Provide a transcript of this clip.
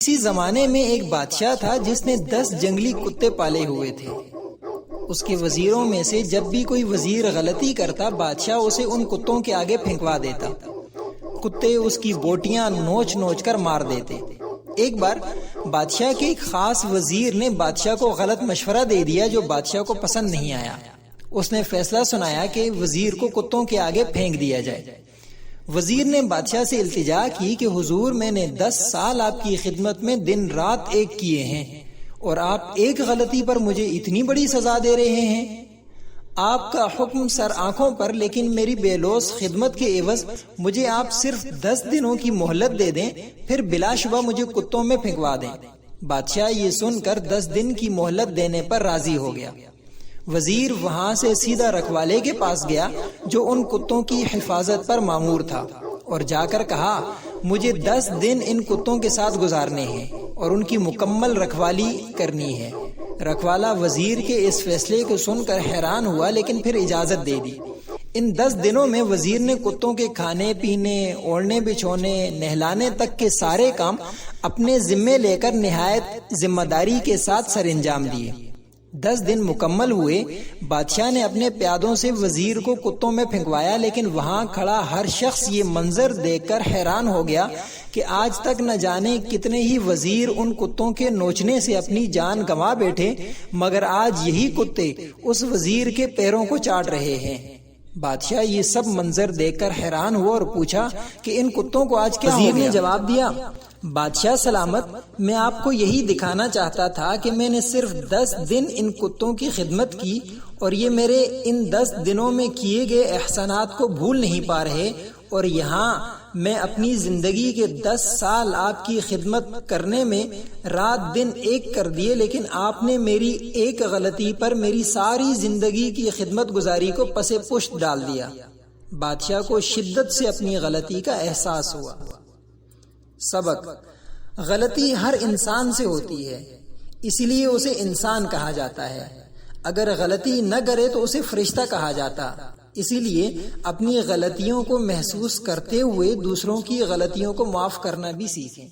اسی زمانے میں ایک بادشاہ تھا جس نے 10 جنگلی کتے پالے ہوئے تھے۔ اس کے وزیروں میں سے جب بھی کوئی وزیر غلطی کرتا، بادشاہ اسے ان کتوں کے آگے پھینکوا دیتا۔ کتے اس کی بوٹیاں نوچ نوچ کر مار دیتے۔ ایک بار بادشاہ کے ایک خاص وزیر نے بادشاہ کو غلط مشورہ دے دیا جو بادشاہ کو پسند نہیں آیا۔ اس نے فیصلہ سنایا کہ وزیر کو کتوں کے آگے پھینک دیا جائے۔ وزیر نے بادشاہ سے التجا کی کہ حضور، میں نے 10 سال آپ کی خدمت میں دن رات ایک کیے ہیں اور آپ ایک غلطی پر مجھے اتنی بڑی سزا دے رہے ہیں۔ آپ کا حکم سر آنکھوں پر، لیکن میری بے لوث خدمت کے عوض مجھے آپ صرف 10 دنوں کی مہلت دے دیں، پھر بلا شبہ مجھے کتوں میں پھینکوا دیں۔ بادشاہ یہ سن کر 10 دن کی مہلت دینے پر راضی ہو گیا۔ وزیر وہاں سے سیدھا رکھوالے کے پاس گیا جو ان کتوں کی حفاظت پر مامور تھا، اور جا کر کہا، مجھے 10 دن ان کتوں کے ساتھ گزارنے ہیں اور ان کی مکمل رکھوالی کرنی ہے۔ رکھوالا وزیر کے اس فیصلے کو سن کر حیران ہوا، لیکن پھر اجازت دے دی۔ ان 10 دنوں میں وزیر نے کتوں کے کھانے پینے، اوڑھنے بچھونے، نہلانے تک کے سارے کام اپنے ذمے لے کر نہایت ذمہ داری کے ساتھ سر انجام دیے۔ 10 دن مکمل ہوئے، بادشاہ نے اپنے پیادوں سے وزیر کو کتوں میں پھینکوایا، لیکن وہاں کھڑا ہر شخص یہ منظر دیکھ کر حیران ہو گیا کہ آج تک نہ جانے کتنے ہی وزیر ان کتوں کے نوچنے سے اپنی جان گنوا بیٹھے، مگر آج یہی کتے اس وزیر کے پیروں کو چاٹ رہے ہیں۔ بادشاہ یہ سب منظر دیکھ کر حیران ہوا اور پوچھا کہ ان کتوں کو آج کیا ہو گیا؟ وزیر نے جواب دیا، بادشاہ سلامت، میں آپ کو یہی دکھانا چاہتا تھا کہ میں نے صرف 10 دن ان کتوں کی خدمت کی اور یہ میرے ان 10 دنوں میں کیے گئے احسانات کو بھول نہیں پا رہے، اور یہاں میں اپنی زندگی کے 10 سال آپ کی خدمت کرنے میں رات دن ایک کر دیے، لیکن آپ نے میری ایک غلطی پر میری ساری زندگی کی خدمت گزاری کو پس پشت ڈال دیا۔ بادشاہ کو شدت سے اپنی غلطی کا احساس ہوا۔ سبق: غلطی ہر انسان سے ہوتی ہے، اسی لیے اسے انسان کہا جاتا ہے۔ اگر غلطی نہ کرے تو اسے فرشتہ کہا جاتا۔ اسی لیے اپنی غلطیوں کو محسوس کرتے ہوئے دوسروں کی غلطیوں کو معاف کرنا بھی سیکھیں۔